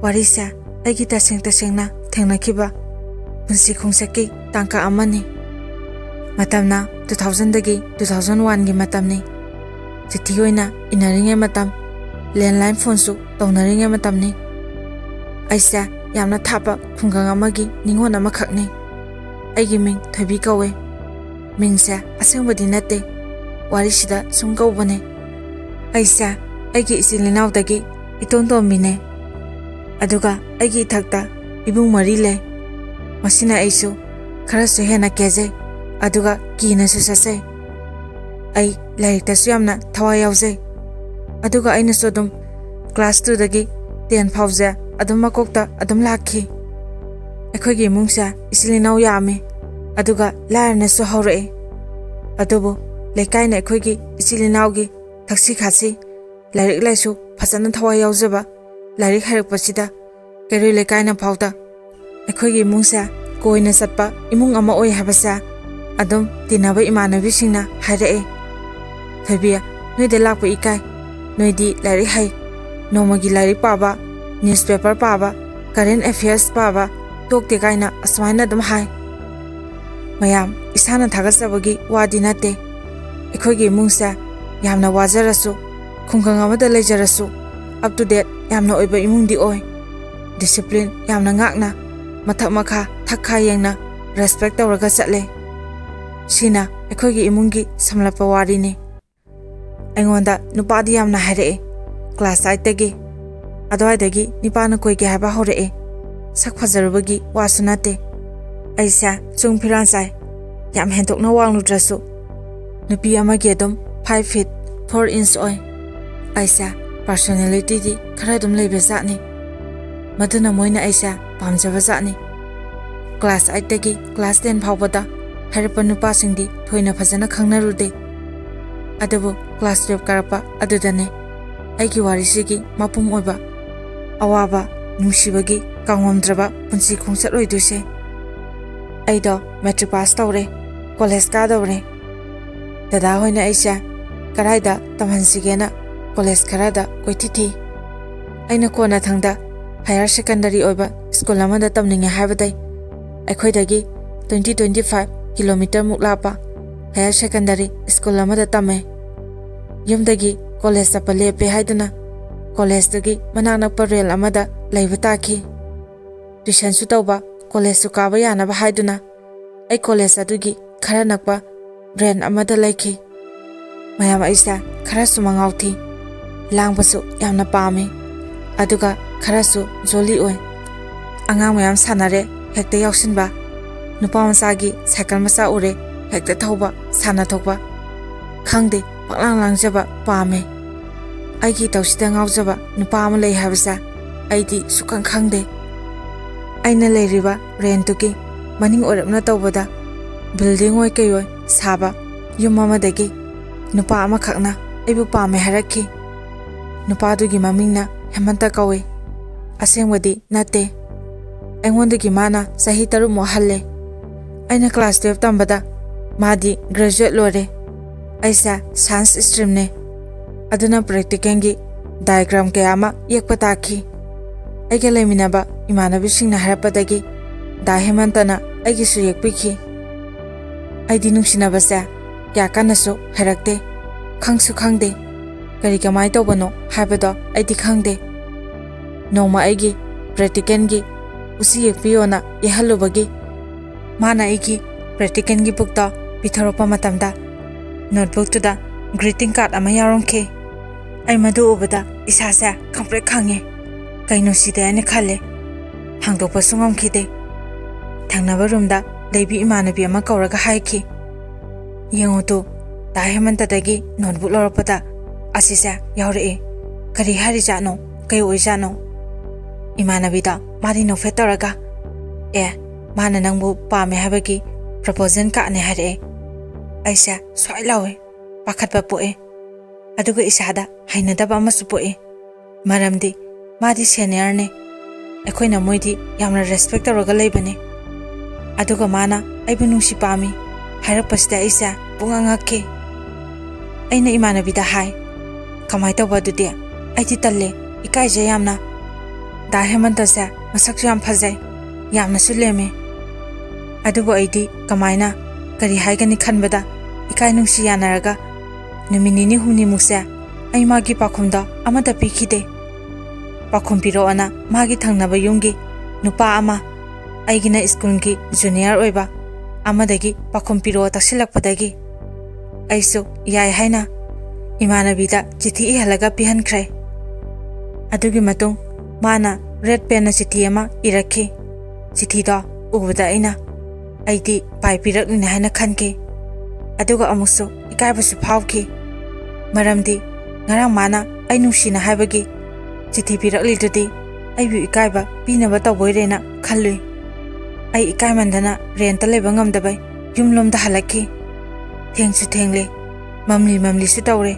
Warisa aigi tasengna thengnakiba punsi khungsaki tangka amani matamna 2000 dagi 2001 gi matamni chithi oina inaringe matam landline phone su tawnaringe matamni aisa yamna thapa khungang amagi ningon ama khakni aigi ming thobi kawe mingsa asengbadi nate warisida sumkaubane aisa aigi isilinau dagi itonto mine aduga aigi thakta ibung mari le masina aisu khara se hena keze aduga kina su sase ai lairikta su yamna thawai yauze aduga aina so dum class 2 dagi 10 phawza adum makokta adum lakhi ekhogi mungsa isilinau yame aduga lairna su hore adubo lekaina ekhogi isilinau gi thaksi khasi lairik laisu phasana thawai yauzeba lairik harik pasida keri lekaina phawta ekhogi mungsa koina satpa imung ama oi habasa adum tinaba imanabi singna haire thabia noi de lakpa ikai noi di lairik hai nomagi lairik paba newspaper paba current affairs paba tokte kaina asmaina dum hai mayam isana thagasabagi wadi nate ekhogi mungsa yamna wajarasu khunggang amada lejarasu up to date yamna oiba imungdi oi discipline yamna ngakna mathak makha thakha yengna respect tawraga chatle sina ekhogi imungi samlapa wari ni aingonda nupadi yamna hare class 8 tagi adwai dagi nipana koi ge haba hore sak phajarubagi wasunate aisa chung phiran sai yam hendokna wanglu drasu nupi amagi adum 5 feet 4 inch oi aisa personality di khara dum leibe zani maduna moina aisa pamjaba zani class 8 tagi class 10 phawbada harpa nupa singdi thoina phajana khangnarude adabu class 12 karapa adudane aigi warisigi mapum oiba awaba nungsibagi kangomdraba punsi khungsat roiduse aido metric pass tawre college ka dawre dada hoina aisa karaida tamhansigena college karada koitithi aina kona thangda higher secondary oiba school amada tamninge habadai aikhoidagi 20-25 kilometer muklapa higher secondary school amada tame yumdagi college tapale pe haiduna college dagi manana parel amada laibata ki tuition su tawba college su kaba yana ba haiduna ai college adugi khara nakpa brand amada laiki mayam aisa khara su mangauthi langbasu yamna pame aduga khara su joli oi angang mayam sanare hekte yauksinba nupa masagi cycle masa ure hekte thauba sana thokba khangde paklang langjaba pame aigi tawsida ngaujaba nupa ama lei habasa aidi sukang khangde aina leiriba rentuki maning orapna tawbada building oi kayoi saba yum amadagi nupa ama khakna aibu pame harakhi nupa dugi mamingna hemanta kawe asengwadi nate engondagi mana sahi taru mohalle aina class 12 tambada madi graduate lore aisa science stream ne aduna practical gi diagram ke ama yekpata ki aige leminaba imanabi singna harapadagi da hemantana aigi su yekpiki aidi nungsinaba sa kya kanasu harakte khangsu khangde kari kamai tawbano habado aidi khangde noma aigi practical gi usi yekpiona yehalubagi mana aigi practical gi bukta pitharopa matamda notebook to da greeting card ama yarongke ai madu ubada isasa khample khange kaino sida ne khale hangdokpa sungam khide thangnaba room da leibi imanabi ama kauraga haiki yengoto da hemanta dagi notebook loropada asisa yaure kari hari jano kai oi jano imanabi da mari no fetaraga mana nangbu pame habagi proposal ka ne hare aisa swai lawe pakhatpa poe aduga isada hainadaba amasu poe maramdi madi senior ne ekhoina moidi yamna respect tawraga leibane aduga mana aibu nungsi pami hairapasida isa pungangakhe aina imanabida hai kamai tawba dude aiti talle ikaije yamna दा हेमंतसे मसक्सु याम फजै यामनसु लेमे अदुबो अइदी कमाइना करी हाइगनी खनबदा इकाय नुंसी यानारगा नुमिनिनी हुमनी मुसे अइ मागी पाखुमदा अमदा पिखिदे पाखुम पिरोअना मागी थंगनबा युंगी नुपा अमा अइगिना स्कूलगी junior ओइबा अमदगी पाखुम पिरो तसिलकपदगी अइसु याय हाइना इमानबीदा चिठी इहलगा पिहनख्रे अदुगी मतुंग माना रेड पेन चिठी अमा इरखी चिठीदा उबदा अइना अइदी पाइ पिरकनि हाइना खनके अदुगा अमुसु इकायबसु फावखी मरमदी ngarang mana ai nungsina haibagi chithi piraklidudi ai bi ikaiba pinaba tawboirena khallui ai ikai mandana renta leba ngamdabai yumlomda halakki thengsu thengle mamli su tawre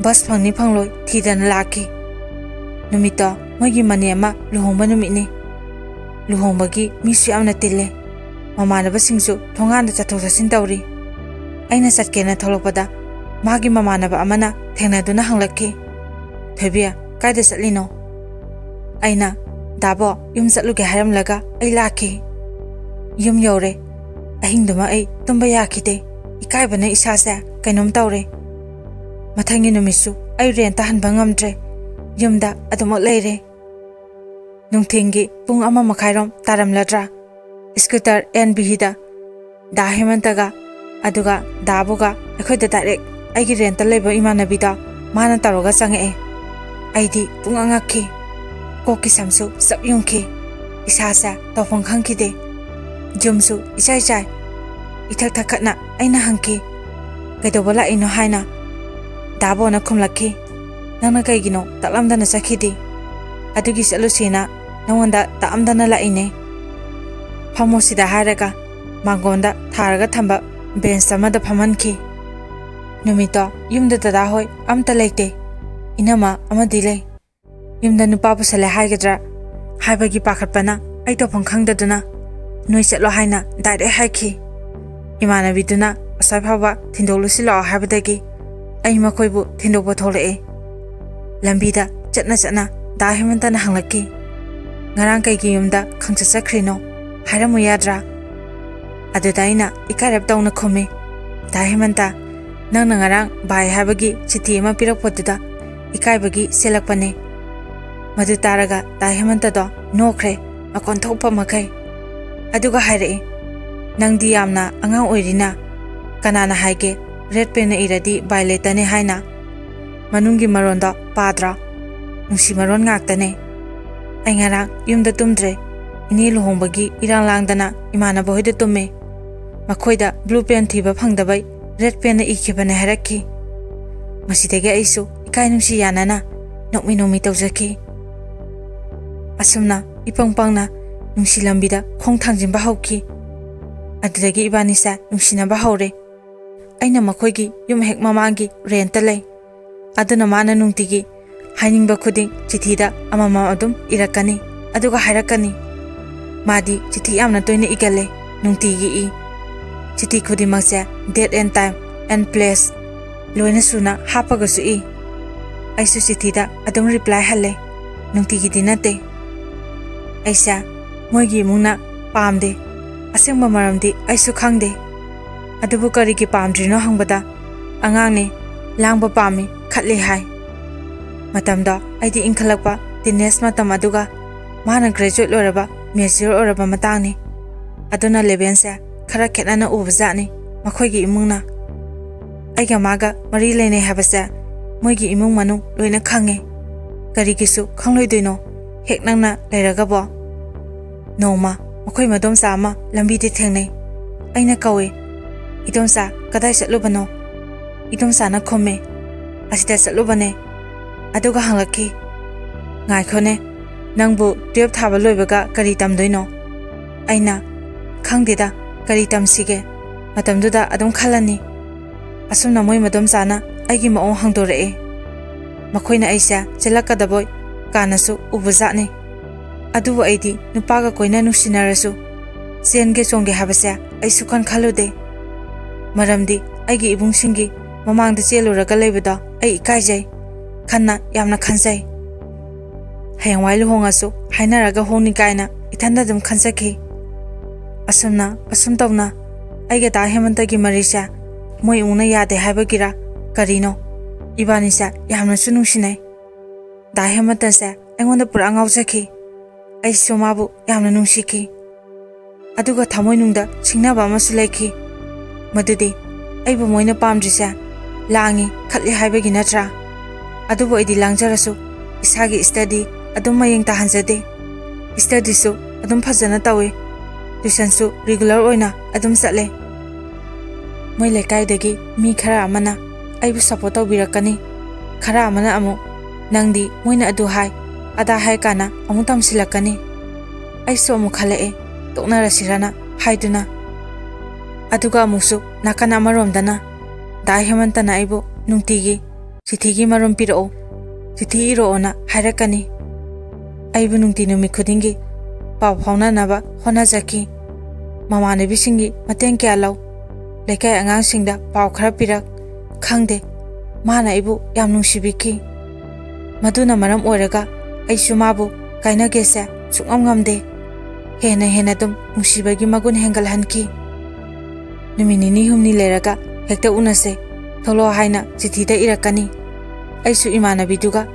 bus phangni phangloi thidana lakki numita mogi mane ama luhongba numitni luhongbagi misu amna tille mamanaba singsu thonganda chathok chasin tawri aina satkena tholokpada मागी ममानब अमना थेंगनादुना हंगलक्की थोबिया कायदा चटलिनो अइना दाबो yum चटलुगे हारमलगा अइ lucky yum you're अहिंगदुमा अइ तुंबा याखिदे इकायबना इसासे कैनोम तौरे मथंगी नुमिसु अइ रेंता हनबा ngamdre युमदा अदुमक लेरे नुंथिंगी पुंग अमा मखाइरोम तारमलद्रा scooter एनबीहिदा दा हेमंतगा अदुगा दाबुगा अखोइदा direct अगी रेंता लेबो इमानबीदा माना तरोगा चंगे अइदी पुंग अंगाखी कोकी समसु सब युंखी इसासा तौफंग खंखिदे जुमसु इचाइ चाइ इथक थखना अइना हंखी कैदोबो लाइनो हाइना दाबोना खुमलक्खी नंगना कैगिनो तलमदना चखिदी अदुगी चलुसीना नंगोंदा तामदना लाइने फमोसिदा हारगा मांगोंदा थारगा थंबा बेंच अमदा फमनखी नुमितो युमदा दादा होय अमता लेते इनामा अमदी ले युमदा नुपा पुसले हाइगद्रा हाइबगी पाखटपना अइ तोफंग खंगददुना नोइ चलो हाइना डाइरेक्ट हाइखी इमानबीदुना असय फाबा थिंदोलुसि लाओ हाइबदगी अइ मखोइबु थिंदोबो थोलए लंबीदा चटना दा हेमंतना हंगलक्की ngarang kaigi yumda khangcha chakhrino hairamu yadra adudaina ikarap tawna khome da hemanta nang ngarang bai habagi chithi ma pirak potuda ikaibagi selakpane madu taraga da hemanta do nokhre akon thokpa makai aduga haire nangdi yamna angang oirina kanana haige red pen iradi bailetane haina manungi maronda padra nusi maron ngaktane ai ngarang yumda tumdre ini luhongbagi irang langdana imana bohida tumme makhoida blue pen thiba phangdabai red pen ikhibane harakki masidege aisu ikai nungsi yanana nokmi tawjaki asumna ipangpangna nungsi lambida khong thangjimba hauki adudagi ibani sa nungsina ba haure aina makhoigi yum hek mamangi renta lei aduna mana nungtigi hainingba khuding chithida amama adum irakani aduga hairakani madi chithi amna toine igale nungtigi i chithi khudi makse date and time and place loina suna hapaga su i aisu chithida adum reply halle nungtigi dinate aisa moigi mungna pamde asengba maramdi aisu khangde adubu karigi pamdrino hangbada angangne langba pami khatle hai matamda aidi inkhalakpa teenage matam aduga mana graduate loraba major oraba matangni aduna level se khara khetana ubjani makhoigi imungna aiga maga mari lene habasa moigi imung manu loina khange kari kisu khangloidoino hek nangna leiraga bo noma makhoi madom sama lambi te thengnei aina kawe idom sa kadai chatlubano idom sa na khome asita chatlubane aduga hanglaki ngai khone nangbu 12 thaba loibaga kari tamdoino aina khangdeda kari tamsige matamduda adum khalani asumna moi madom sana aigi maong hangdore makhoina aisa chelakadaboy kanasu ubuzani adubu aidi nupaga koina nusinarasu senge chongge habasa aisu khan khalude maramdi aigi ibungsingi mamangda cheluraga leibada ai ikaijai khanna yamna khansai ꯍꯌꯦꯡꯋꯥꯏ ꯂꯨꯍꯣꯡꯉꯁꯨ ꯍꯥꯏꯅꯔꯒ ꯍꯣꯡꯅꯤ ꯀꯥꯏꯅ ꯏꯊꯟꯗ ꯑꯗꯨꯝ ꯈꯟꯖꯈꯤ ꯑꯁꯨꯝ ꯇꯧꯅ ꯑꯩꯒ ꯗꯥ ꯍꯦꯃꯟꯇꯒꯤ ꯃꯔꯤꯁꯦ ꯃꯣꯏ ꯏꯃꯨꯡꯅ ꯌꯥꯗꯦ ꯍꯥꯏꯕꯒꯤꯔ ꯀꯔꯤꯅꯣ 이반이세 ꯌꯥꯝꯅꯁꯨ ꯅꯨꯡꯁꯤꯅꯩ ꯗꯥ ꯍꯦꯃꯟꯇꯁꯦ ꯑꯩꯉꯣꯟꯗ ꯄꯨꯔꯥ ꯉꯥꯎꯖꯈꯤ ꯑꯩꯁꯨ ꯃꯥꯕꯨ ꯌꯥꯝꯅ ꯅꯨꯡꯁꯤꯈꯤ ꯑꯗꯨꯒ ꯊꯃꯣꯏꯅꯨꯡꯗ ꯁꯤꯡꯅꯕ ꯑꯃꯁꯨ ꯂꯩꯈꯤ ꯃꯗꯨꯗꯤ ꯑꯩꯕꯨ ꯃꯣꯏꯅ ꯄꯥꯝꯗ꯭ꯔꯤꯁꯦ ꯂꯥꯡꯉꯤ ꯈꯠꯂꯤ ꯍꯥꯏꯕꯒꯤ ꯅꯠꯇ꯭ꯔꯥ ꯑꯗꯨꯕꯨ ꯑꯩꯗꯤ ꯂꯥꯡꯖꯔꯁꯨ ꯏꯁꯥꯒꯤ ꯁ꯭ꯇꯗꯤ ꯑꯗꯨꯝ ꯃꯌꯦꯡ ꯇꯥꯍꯟꯖꯗꯦ ꯁ꯭ꯇꯗꯤꯁꯨ ꯑꯗꯨꯝ ꯐꯖꯅ ꯇꯧꯏ ꯇ꯭ꯌꯨꯁꯟꯁꯨ ꯔꯤꯒꯨꯂꯔ ꯑꯣꯏꯅ ꯑꯗꯨꯝ ꯆꯠꯂꯦ ꯃꯣꯏ ꯂꯩꯀꯥꯏꯗꯒꯤ ꯃꯤ ꯈꯔ ꯑꯃꯅ ꯑꯩꯕꯨ ꯁꯄꯣꯔꯠ ꯇꯧꯕꯤꯔꯛꯀꯅꯤ ꯈꯔ ꯑꯃꯅ ꯑꯃꯨꯛ ꯅꯪꯗꯤ ꯃꯣꯏꯅ ꯑꯗꯨ ꯍꯥꯏ ꯑꯗꯥ ꯍꯥꯏ ꯀꯥꯟꯅ ꯑꯃꯨꯛ ꯇꯝꯁꯤꯜꯂꯛꯀꯅꯤ ꯑꯩꯁꯨ ꯑꯃꯨꯛ ꯈꯜꯂꯛꯑꯦ ꯇꯣꯛꯅꯔꯁꯤꯔꯅ ꯍꯥꯏꯗꯨꯅ ꯑꯗꯨꯒ ꯑꯃꯨꯛꯁꯨ ꯅꯥꯀꯟ ꯑꯃꯔꯣꯝꯗꯅ ꯗꯥ ꯍꯦꯃꯟꯇꯅ ꯑꯩꯕꯨ ꯅꯨꯡꯇꯤꯒꯤ ꯆꯤꯊꯤꯒꯤ ꯃꯔꯨꯝ ꯄꯤꯔꯛꯑꯣ ꯆꯤꯊꯤ ꯏꯔꯛꯑꯣꯅ ꯍꯥꯏꯔꯛꯀꯅꯤ ꯑꯩꯕꯨ ꯅꯨꯡꯇꯤ ꯅꯨꯃꯤꯠ ꯈꯨꯗꯤꯡꯒꯤ ꯄꯥꯎ ꯐꯥꯎꯅꯅꯕ ꯍꯣꯠꯅꯖꯈꯤ ꯃꯃꯥꯟꯅꯕꯤꯁꯤꯡꯒꯤ ꯃꯇꯦꯡ ꯀꯌꯥ ꯂꯧ ꯂꯩꯀꯥꯏ ꯑꯉꯥꯡꯁꯤꯡꯗ ꯄꯥꯎ ꯈꯔ ꯄꯤꯔꯛ ꯈꯪꯗꯦ ꯃꯥꯅ ꯑꯩꯕꯨ ꯌꯥꯝ ꯅꯨꯡꯁꯤꯕꯤꯈꯤ ꯃꯗꯨꯅ ꯃꯔꯝ ꯑꯣꯏꯔꯒ ꯑꯩꯁꯨ ꯃꯥꯕꯨ ꯀꯥꯏꯅꯒꯦꯁꯦ ꯁꯨꯡꯉꯝ ꯉꯝꯗꯦ ꯍꯦꯟꯅ ꯑꯗꯨꯝ ꯅꯨꯡꯁꯤꯕꯒꯤ ꯃꯒꯨꯟ ꯍꯦꯟꯒꯠꯍꯟꯈꯤ ꯅꯨꯃꯤꯠ ꯅꯤꯅꯤ ꯍꯨꯝꯅꯤ ꯂꯩꯔꯒ ꯍꯦꯛꯇ ꯎꯅꯁꯦ ꯊꯣꯛꯂꯛꯑꯣ ꯍꯥꯏꯅ ꯆꯤꯊꯤꯗ ꯏꯔꯛꯀꯅꯤ ꯑꯩꯁꯨ ꯏꯃꯥꯟꯅꯕꯤꯗꯨꯒ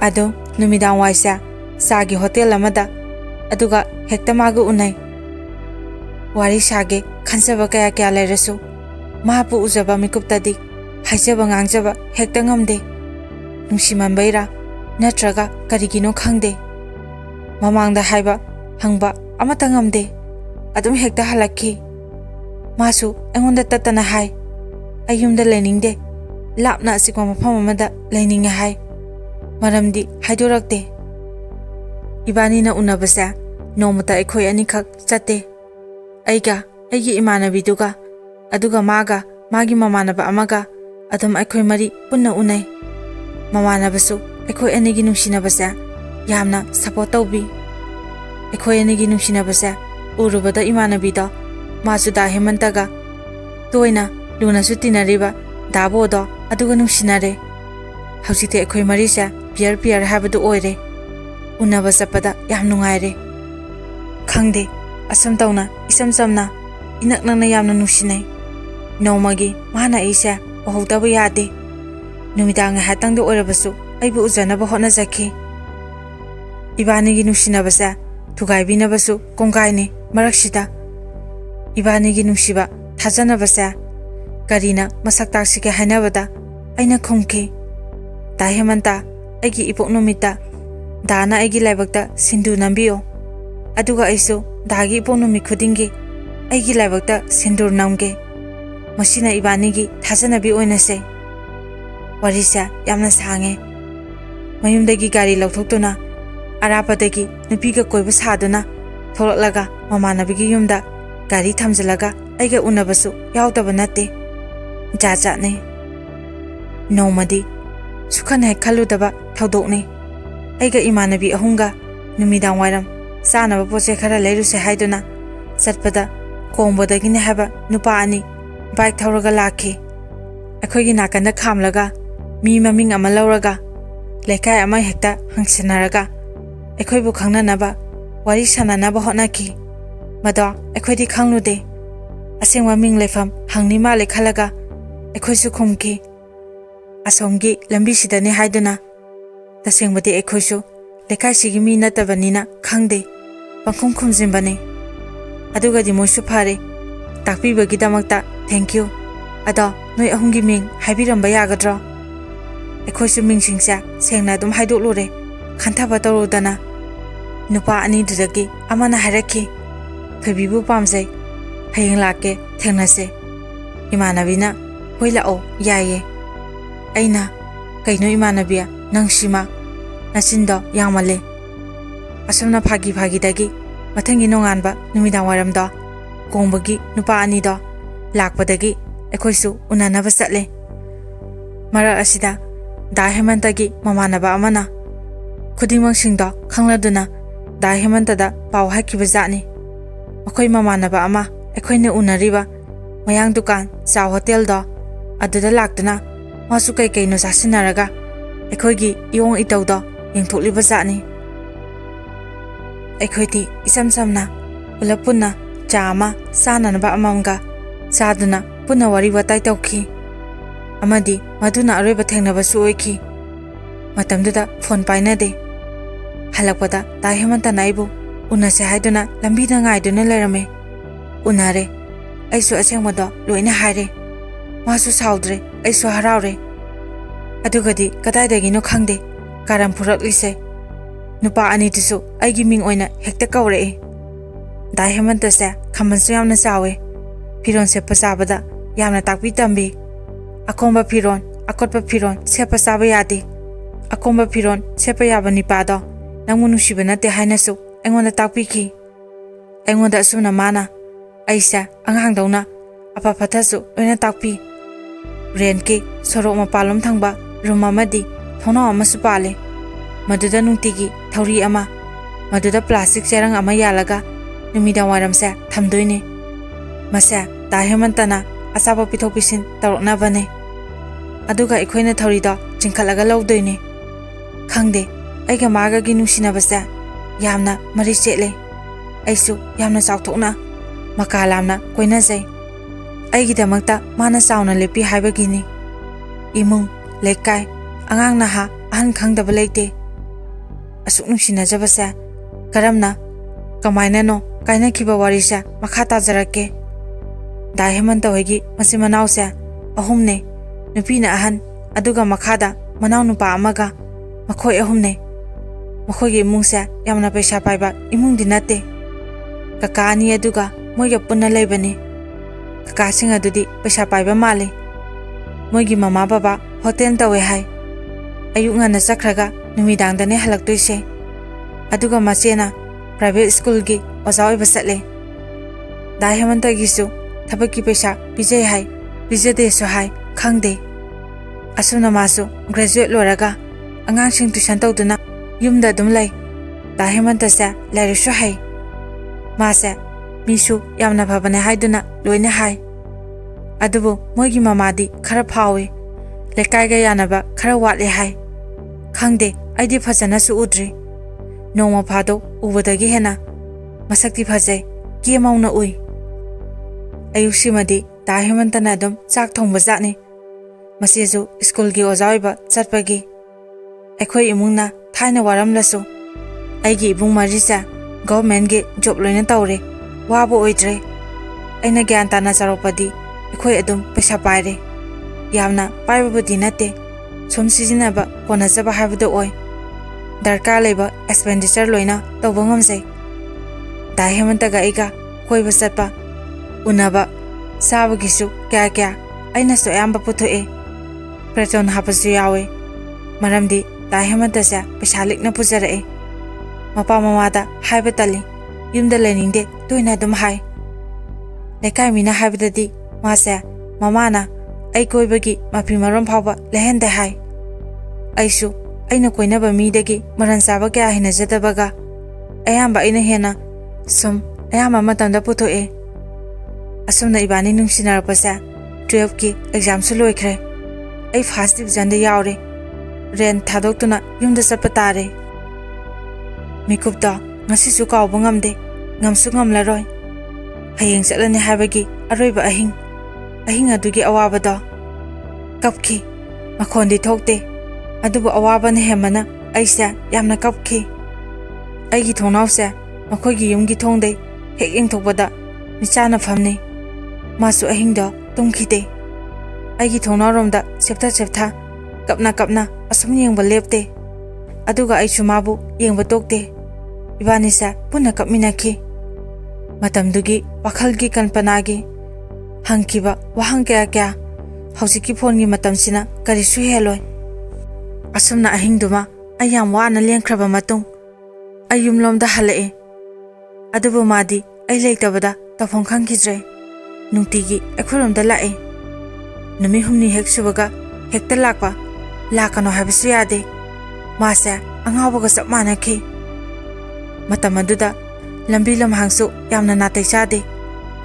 ꯑꯗꯨꯝ ꯅꯨꯃꯤꯗꯥꯡ ꯋꯥꯏꯁꯦ ꯆꯥꯒꯤ ꯍꯣꯇꯦꯜ ꯑꯃꯗ ꯑꯗꯨꯒ ꯍꯦꯛꯇ ꯃꯥꯒ ꯎꯅꯩ ꯋꯥꯔꯤ ꯁꯥꯒꯦ ꯈꯟꯖꯕ ꯀꯌꯥ ꯂꯩꯔꯁꯨ ꯃꯍꯥꯛꯄꯨ ꯎꯖꯕ ꯃꯤꯀꯨꯞꯇꯗꯤ ꯍꯥꯏꯖꯕ ꯉꯥꯡꯖꯕ ꯍꯦꯛꯇ ꯉꯝꯗꯦ ꯅꯨꯡꯁꯤꯃꯟꯕꯩꯔꯥ ꯅꯠꯇ꯭ꯔꯒ ꯀꯔꯤꯒꯤꯅꯣ ꯈꯪꯗꯦ ꯃꯃꯥꯡꯗ ꯍꯥꯏꯕ ꯍꯪꯕ ꯑꯃꯠꯇ ꯉꯝꯗꯦ ꯑꯗꯨꯝ ꯍꯦꯛꯇ ꯍꯜꯂꯛꯈꯤ 마수 앵혼데 따따나 하이 아이움데 레닝데 랍나 시고 마팜 아마다 레닝에 하이 마람디 하이도락데 이바니나 우나바사 노무타 아이코이 아니칵 짰데 아이가 아이기 이마나비두가 아두가 마가 마기 마마나바 아마가 아담 아이코이 마리 뿐나 우나이 마마나바수 아이코이 아니기 눅시나바사 얌나 사포 떠우비 아이코이 아니기 눅시나바사 우르바다 이마나비다 마수 다 헤만타가 또이나 루나수 티나리바 다보도 아두가 눅시나레 하우시테 아이코이 마리사 피어 하바도 오이레 우나바 sappada yam nungaire khangde asam tawna isam samna inak nangna yamna nusinai nomagi mana isa ohutaba yade numidang hatangde oirabasu aibu ujanaba hotna jakhi ibanigi nusinabasa thugaibinabasu kongkaine maraksida ibanigi nusiba thajanabasa karina masak taksike hainabada aina khongke ta hemanta aigi ipok numita दाना आइगी लाइबक्ता Sindhu नंबियो अदुगा iso दागी पोनुमि खुदिंगी आइगी लाइबक्ता सिंदूर नमगे मसिना इबानीगी थाजनबी ओइनसे वरिसा यामना सांगे मयुमदगी गाड़ी लौथोक्तुना अरापदगी नुपीगा कोइबा सादुना थोलक्लगा ममानबीगी युमदा गाड़ी थमजलगा आइगा उनबसु यावदबा नते जाजाने नोमदी सुखन हे खलुदबा थौदोकने आइगा इमानबी अहुंगा नुमिदांग वाइरम सानबा पोचे खरा लेरुसे हाइदुना चटपदा कोंबदगिने हाबा नुपा अनि bike थौरगा लाखि अखोइगी नाकंदा खामलगा मी ममिंग अमा लौरगा लेखाय अमा हेक्ता हंगसनरगा अखोइबु खंगनानबा वारी सनानबा होनाखि मदो अखोइदि खंगलुदे असेंवा मिंग लेफम हंगनि माले खलगा अखोइसु खुमखि असोंगी लंबिसिदने हाइदुना तसेंबदे एखोइसु लेखाइसिगी मी नतबनिना खंगदे पंखुम खुमजिनबने अदुगदि मोइसु फारे ताकपीबगिदमक्ता थैंक यू अदो नोइ अहुंगी मिंग हाइबिरंबा यागद्रो एखोइसु मिंगसिंगसा सेंगना दुम हाइदोकलुरे खंथाबा तौरुदना नुपा अनिदुदगी अमना हाइरखि थोइबिबु पामजै हयेंग लाके थेंगनासे इमानबीना होइ लाओ याये अइना कइनो इमानबिया नंगसिमा नचिंदो यामले असमना फागी दगी मथंगी नोंगानबा नुमिदांग वारमदो कोंबगी नुपा अनिदो लाकपदगी एखोइसु उनानबा चटले मरा असिदा दा हेमंतगी ममानबा अमना खुदिंगमंगसिंगदो खंगलादुना दा हेमंतदा पाव हाइखिबा जातनि मखोइ ममानबा अमा एखोइने उनरिबा मयांग दुकान चा होटेलदो अदुदा लाक्तुना मासु कई कइनो जासिनारगा एखोइगी इयोंग इतौदो येंथोक्लिबा जातनि ꯑꯩꯈꯣꯏꯗꯤ ꯏꯁꯝ ꯁꯝꯅ ꯄꯨꯂꯞ ꯄꯨꯟꯅ ꯆꯥ ꯑꯃ ꯆꯥꯅꯅꯕ ꯑꯃꯃꯝꯒ ꯆꯥꯗꯨꯅ ꯄꯨꯟꯅ ꯋꯥꯔꯤ ꯋꯥꯇꯥꯏ ꯇꯧꯈꯤ ꯑꯃꯗꯤ ꯃꯗꯨꯅ ꯑꯔꯣꯏꯕ ꯊꯦꯡꯅꯕꯁꯨ ꯑꯣꯏꯈꯤ ꯃꯇꯝꯗꯨꯗ ꯐꯣꯟ ꯄꯥꯏꯅꯗꯦ ꯍꯜꯂꯛꯄꯗ ꯗꯥ ꯍꯦꯃꯟꯇꯅ ꯑꯩꯕꯨ ꯎꯅꯁꯦ ꯍꯥꯏꯗꯨꯅ ꯂꯝꯕꯤꯗ ꯉꯥꯏꯗꯨꯅ ꯂꯩꯔꯝꯃꯦ ꯎꯅꯔꯦ ꯑꯩꯁꯨ ꯑꯁꯦꯡꯕꯗꯣ ꯂꯣꯏꯅ ꯍꯥꯏꯔꯦ मासु साउद्रे ऐसु हराउरे अदुगदि कदाइदगिनो खंगदे कारम फुरकलिसे नुपा अनितिसु आइगी मिंग ओइना हेक्ता कौरे दा हेमंतसे खमनसु यामना चावे फिरोन से पसाबदा यामना ताकपि तंबी अकोंबा फिरोन अकोटपा फिरोन से पसाबा यादे अकोंबा फिरोन सेपा याबा निपादो नंगु नुसिबा नते हाइनसु एंगोंदा ताकपिखि एंगोंदा असुना माना ऐसा अंगांगदौना अफा फथासु लोइना ताकपि रेन के सोरो मपालम थंगबा रूम अमदी थोना अमसु पाले मदुदा नुंतिगी थौरी अमा मदुदा प्लास्टिक चेरंग अमा यालगा नुमिदा वारमसे थमदोइने मसे दा हेमंतना असाबा पिथोक पिसिन तौरकनाबने अदुगा इखोइना थौरीदो चिंखलगा लौदोइने खंगदे अइगा मागागी नुसिनाबसे यामना मरि चेले ऐसु यामना चाउथोकना मकालामना कोइनाजै अइगिदमक्ता माना चाउना लेपि हाइबगिनी इमुंग लेकाय अंगांग नहा अहन खंगदब लेते असुक नुसिनाजबसे करमना कमाइनानो काइनाखिबा वारिसा मखा ताजरके दा हेमंत होइगी मसि मनावसे अहुमने नुपीना अहन अदुगा मखादा मनाव नुपा अमगा मखोय अहुमने मखोयगी इमुंगसे यामना पैसा पाइबा इमुंगदि नते ककानी अदुगा मोइगा पुन्ना लेबने कासिंग अदुदी पैसा पाइबा माले मोइगी ममा बाबा होटेल तवे हाय अयुक ngana चखरगा नुमिदांगदने हलक्तोइसे अदुगा मचेना प्राइवेट स्कूल की ओजा ओइबा चले दा हेमंतगिसु थबकी पैसा पिजे हाय पिजेदेसु हाय खंगदे असुना मासु ग्रेजुएट लोरगा अंगांसिंग ट्यूशन तौदुना युमदा दुम लै दा हेमंतसे लाइरिसु हाय मासे मिसु यामना भबने हाइदुना लोइने हाय अदुबु मोइगी ममादी खरा फावे लेकाइगा यानबा खरा वाटले हाय खंगदे आइदि फजनासु उद्रि नोमा फादो उबदगी हेना मसक्ति फजे के माउना उइ अयुसिमदी दा हेमंतना दम चाक थोंबा जाने मसेजु स्कूल की ओजाइबा चटपगी अखोय इमुंगना थाइना वारमलसु आइगी इबुंग मरिसा गवर्नमेंट के जॉब लोइना तौरे वाबो ओइद्रे अइना ज्ञान ताना चारोपदी अखोय अदुम पैसा पाइरे यामना पाइबबदी नते सुम सिजिनाबा कोनाजबा हाइबदो ओइ दरकार लेबा एक्सपेंडिचर लोइना तौबा ngamjai दा हेमंतगा इगा कोइबा चटपा उनाबा साबगिसु क्या क्या अइनासु अयाम्बा पुथोए प्रचोन हापसु यावे मरमदी दा हेमंतसे पैसा लिकना पुजरए मपा ममादा हाइबा तली युमदा लेनिंगदे तोइना दुम हाय लेकाय मिना हाइबददी मासे ममाना आई कोइबगी माफी मरम फावबा लेहेंदे हाय आइसु अइना कोइनाबा मीदगी मरन साबा क्या हिनजदबगा अयाम्बा अइना हेना सुम अयाम्बा मतंदा पुथोए असुमना इबानी नुंसिनारपसे 12 की एग्जाम सु लोइख्रे आई फर्स्ट डिवीजन दे यावरे रेन थादोक्तुना युमदा चटपा तारे मिकुपदा ngasisu kaawba ngamde ngamsu ngamlaroi hayeng chalani habagi aroiba ahing adugi awabada kapki makhondi thokte adubu awaba ne hemana aisa yamna kapki aigi thonawse makhogi yumgi thongde hek ing thokbada michana famne masu ahingda tumkhite aigi thonaromda cheptha kapna asum yengba lepte aduga aichu mabu yengba tokte इबानीसा पुनः कपमिनाखी मतमदुगी वाखलगी कल्पनागी हंकीबा वहंग क्या क्या हौजिकी फोनगी मतमसिना करिसु हेलोय असुमना अहिंगदुमा अयाम वाना लेंख्रबा मतुंग अयुमलोमदा हलए अदुबु मादी अइ लेतबदा तफों खंखिज्रे नुंतीगी अखुरमदा लाए नुमि हुमनी हेक सुबगा हेक्ता लाकपा लाकनो हाबसु यादे मासे अंगावगा सब मानखी मतमदुदा लंबी लमहांगसु यामना नातै चादे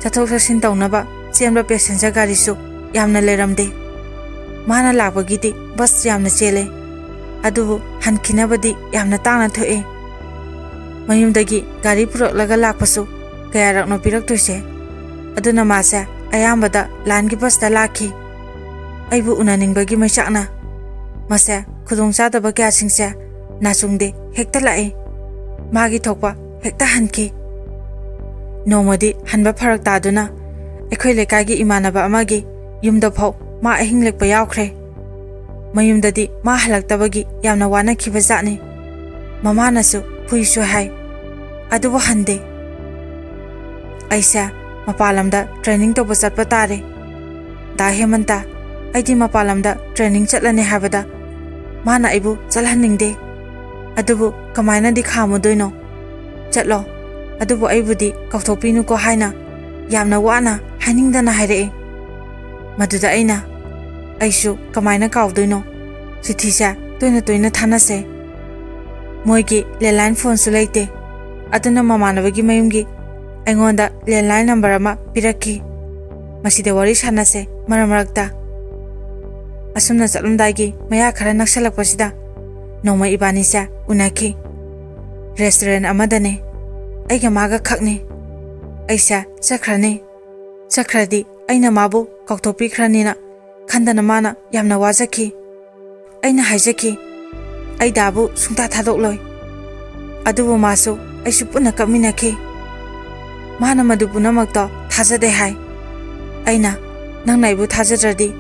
चथोक चसिन तौनबा चेंबा पैसेंजर गाड़ीसु यामना लेरमदे माना लाबगिदि बस यामना चेले अदुबु हनखिनबदी यामना तांगना थोए mayumdagi gari puraklaga lakpasu kayarakno piraktoise aduna mase ayambada langi basta lakhi aibu unaningbagi maisakna mase khudong chadaba kya singse nasungde hekta lai magi thokpa hekta hanki nomadi hanba pharak taduna ekhoi lekagi imanaba amagi yumda phau ma ahing lekpa yawkhre mayumdadi ma halaktabagi yamna wana khibajani mamanasu puisu hai adubu hande aisa mapalamda training to basat patare da hemanta aidi mapalamda training chatlane habada mana aibu chalhaningde adubu kamaina di khamudoino chatlo adubu aibudi kautopinu ko haina yamna wana haningdana haire maduda aina aisu kamaina kaudino sithisa toina thanase moigi landline phone su leite aduna mamanabagi mayumgi aingonda landline number ama pirakhi masida wari sanase maramarakta asumna chalumdagi maya khara naksalakpasida noma ibanisa unaki restaurant amadane aiga maga khakne aisa chakradi aina mabu kaktopi khranina khandana mana yamna wajaki aina haijaki ai dabu sungta thadokloi adubu masu aisu puna kaminaki mana madu punamakta thajade hai aina nangna ibu thajadradi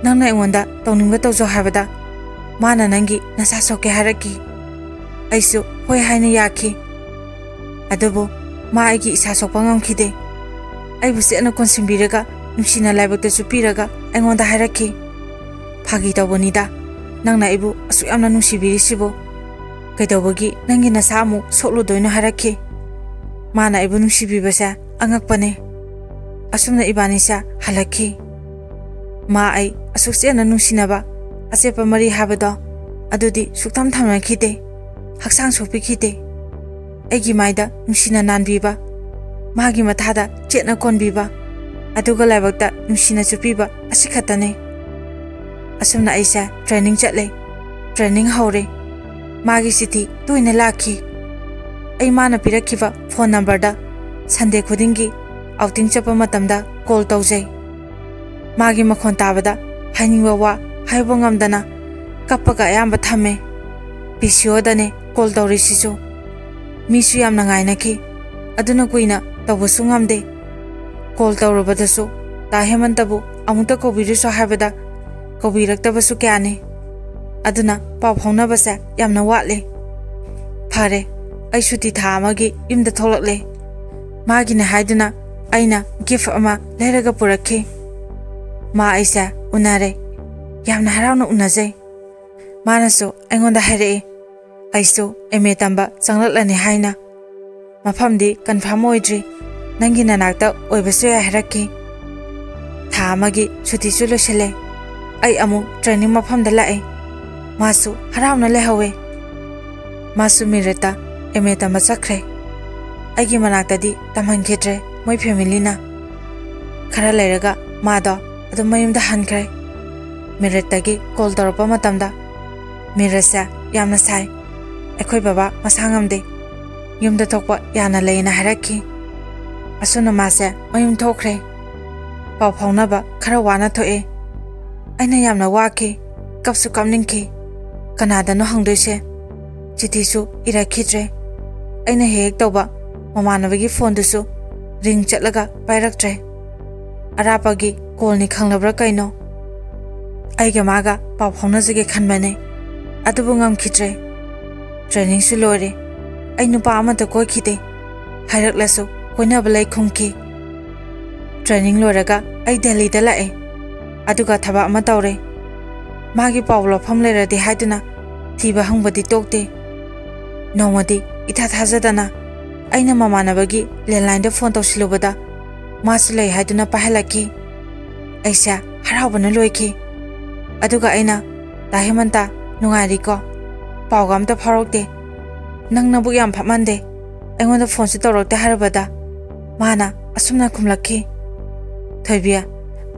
nangna ingonda tawningba tawjo habada mana nangi nasa soke haraki aisu hoi haina yaki adubu ma aigi isa sokpa ngamkhide aibu sena konsimbiraga nungsina laibakta chupiraga aingonda haraki phagi tawbonida nangna ibu asu yamna nungsibirisibo kaidawbagi nangi nasamu sokludoino haraki mana ibu nungsibibasa angakpane asumna ibanisa halaki ma ai asuk sena nungsinaba asepa mari habado adudi suktam thamnakhide haksang sokpikhide aigi maida nungsina nanbiba magi mathada chetna konbiba aduga laibakta nungsina chupiba asikhatane asumna aisa training chatle training haure magi sithi toina lakhi ai mana pirakhiba phone number da sande khudingi outing chapa matamda call tawjai magi makhon tabada hainingwa wa haibongamdana kappaga ayamba thame PCO dane call tawrisisu misu yamna ngainaki aduna kuina tawbusu ngamde call tawrabadasu ta hemantabu amuta kobirisu habada kobiraktabasu kyane aduna paw phaunabasa yamna watle phare ai suti tha amagi imda tholakle magi na haiduna aina gift ama leraga purakhe ma aisa unare yamna harawna unajai manasu aingonda haire aisu eme tamba changlakhlani haina mafamdi confirm oidri nangi nanakta oibasu ya haraki tha amagi suti su losele ai amu training mafamda lae masu harawna lehawe masu mireta eme tamba chakre aigi manaktadi tamhankhedre moi family na khara leraga mada adu mayumda hankre miretagi call torpa matamda mirasa yamna sai ekhoi baba masangamde yumda thokpa yana leina haraki asuna mase mayum thokre paw phaunaba khara wana thoe aina yamna waki kapsu kamningki kanada no hangdoise chithisu irakhidre aina hek toba mamanabagi phone dusu ring chatlaga pairaktre arapagi call ni khanglabra kaino aiga maga paw phaunajage khanbane adubu ngamkhidre training su lore ai nupa amata koikhide hairaklasu koinaba lai khumki training loraga ai Delhi da lae aduga thaba ama tawre magi pawlo pham leradi haiduna thiba hangbadi tokte nomadi itha thajadana aina mamanabagi landline da phone tawsilobada maslei haiduna pahalaki aisa harawbana loiki aduga aina dahimanta nungari ko pawgam ta pharokte nangna bu yam phamande aingonda phone si tawrokte harabada mana asumna khumlakhi thoibia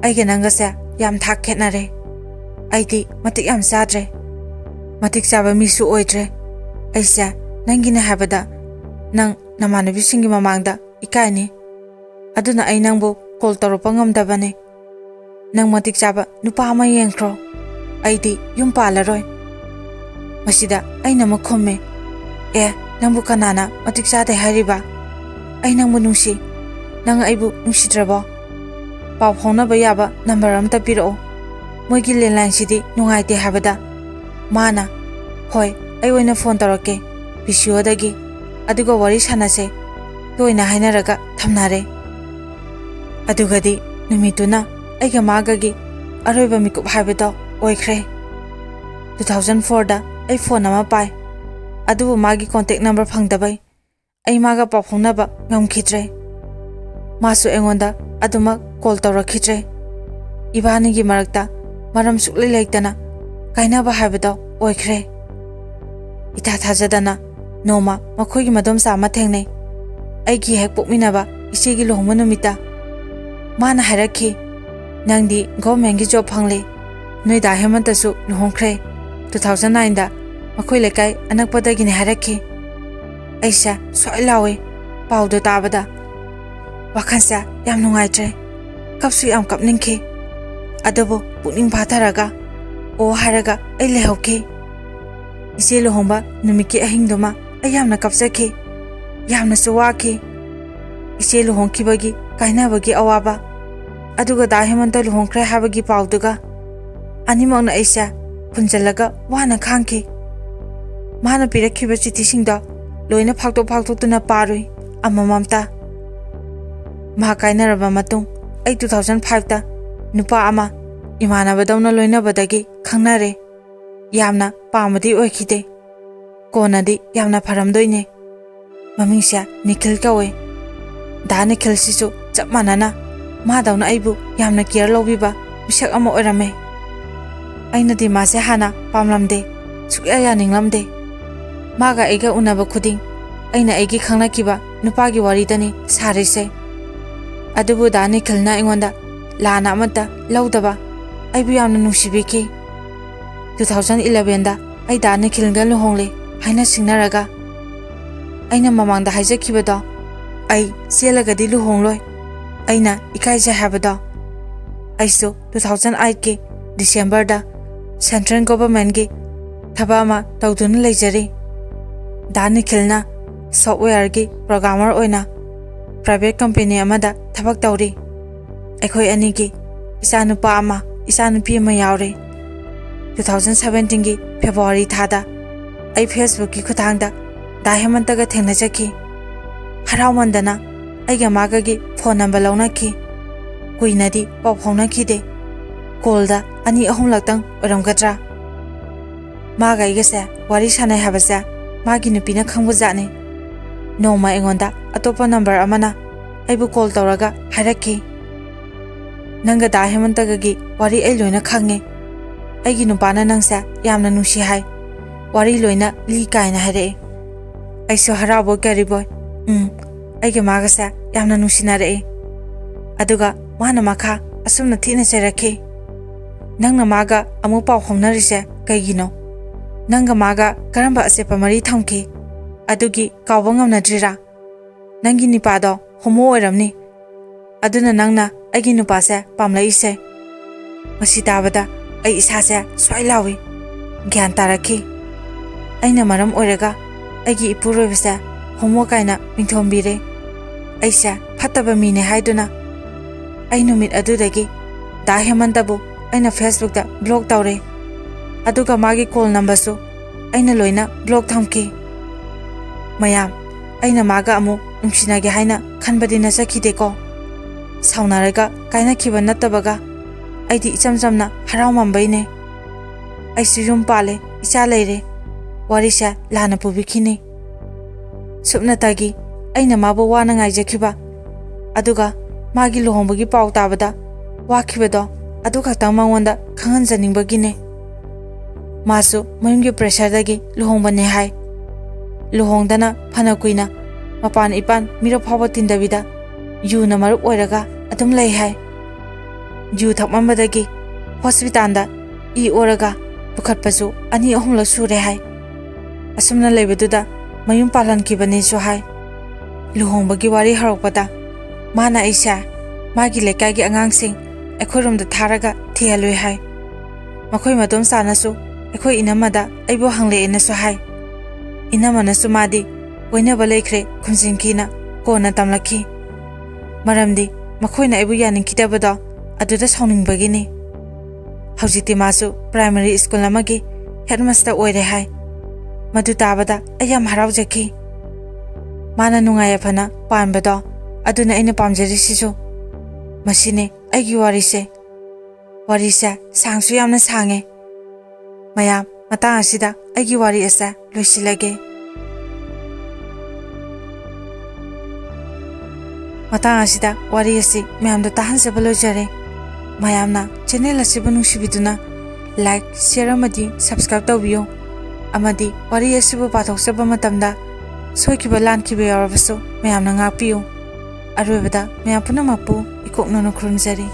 aige nangasa yam thak khenare aidi matik yam sadre matik chaba misu oidre aisa nangina habada nang namanubisingi mamangda ikaini aduna ai nangbu call toropa ngamdabane nang matik chaba nupa ama yengkro aidi yum palaroi masida aina makhomme nangbu kanana matik chade hariba ai nangbu nungsi nang aibu nungsidrabo paw phona ba yaba number amta piro moigi landline sidi nungaite habada mana hoi ai oina phone toroke PCO dagi aduga wari sanase toina hainaraga thamnare adugadi numituna aiga magagi aroiba mikup habado oikhre 2004 da ai phone ama pai adubu magi contact number phangdabai ai maga paw phona ba ngamkhidre masu engonda aduma call tawrakhitre ibani gi marakta maram sukle leitana kaina ba habado oikhre ita thajadana noma makhoigi madom sama thengne aigi hek pokminaba isegi lohma numita mana harakhi nangdi government gi job phangle noida hemantasu lohongkhre 2009 da makhoi lekai anakpada gi ne harakhi aisa soilawe pawdo tabada wakhansa yam nungaitre kapsu yam kapningkhi adobo puning phatharaga o haraga ai lehokhi ise lohomba numiki ahingdoma ayamna kapsakhi yamna suwakhi ise lohongkhibagi kainabagi awaba aduga da hemanta lohongkhre habagi pawduga animakna aisa punjalaga wana khangkhi mana pirakhiba chitisingda loina phaktok tuna parui amamamta ma kainaraba matung ai 2005 ta nupa ama imanabadawna loina badagi khangnare yamna pamadi oikhide konadi yamna pharamdoine mamingsia Nikhil kawe da Nikhil sisu chapmanana madawna aibu yamna care lobiba misak ama orame aina di mase hana pamlamde sukya yaninglamde maga aiga unaba khuding aina aigi khangna kiba nupagi waridani sarise adubu da Nikhilna ingonda lana amata laudaba aibu yamna nungsibiki 2011 da ai da Nikhilga lohongle haina singnaraga aina mamangda haijakibado ai selagadi lohongloi aina ikaija habado aiso 2008 ke December da Central Government gi thabama tawdun leijari da Nikhilna software gi programmer oina private company amada thabak tawri ekhoi ani gi isanupa ama isanupi ma yawre 2017 gi February thada ai Facebook ki khuthangda da hemantaga thengna chaki harawmandana aiga maga gi phone number launa ki kuinadi paw phona ki de kolda ani ahum laktang oramgadra maga igase wari sanai habasa magi nupina khangbu jane noma engonda atopa number amana aibu call tawraga harakki nanga da hemantaga gi wari ai loina khange aigi nupana nangsa yamna nusi hai wari loina li kaina hare aiso harabo kariboy aigi magasa yamna nusina re aduga mana makha asumna thina cherakhe nangna maga amu paw homnarise kaigino nanga maga karamba ase pamari thamke adugi kawbangam nadrira nangi nipado homo oramni aduna nangna aigi nupase pamlaise masi tabada ai isase swailawi gyan tarakhi aina maram oraga aigi ipurobese homo kaina mingthombire aisa phataba mine haiduna ai numit adudagi da hemantabu aina Facebook da block tawre aduga magi call number su aina loina block thamki mayam aina maga amu nungsinage haina khanbadina sakhide ko saunaraga kaina khiba natabaga aidi ichamjamna haraw mambaine aisu yum pale icha leire warisa lana pubikhini subnatagi aina mabu wana ngaijakhiba aduga magi lohongbagi paw tabada wakhibado aduga tamangonda khangan janingbagine masu mayumgi pressure dagi lohongbane hai lohongdana phana kuina mapan ipan miro phawa tindabida yu na marup oiraga adum lei hai yu thakmambadagi hospital da I oraga pukhatpasu ani ahumla sure hai asumna leibeduda mayum palan kibane so hai luhongbagi wari haroppada mana aisa magi lekagi angangsing ekhorum da tharaga thialoi hai makhoi madom sanasu ekhoi inamada aibo hangle enasu hai inamana su madi oina balekre khumjingkina kona tamlaki maramdi makhoi na aibu yaning kitabada aduda sauning bagini hawjiti masu primary school amagi headmaster oire hai madu tabada ayam haraujaki mana nungaya phana panbada aduna aina pamjari sisu masine aigi warise sangsu yamna sange mayam matang asida aigi wari asa loisilage matang asida wari asi mayam da tahan sabalo jare mayamna channel asibu nungsibiduna like share amadi subscribe tawbiyo amadi wari asibu pathok saba matamda soikiba lankiba yarabasu mayamna ngakpiyo aroibada mayam punamapu ikoknono khurumjari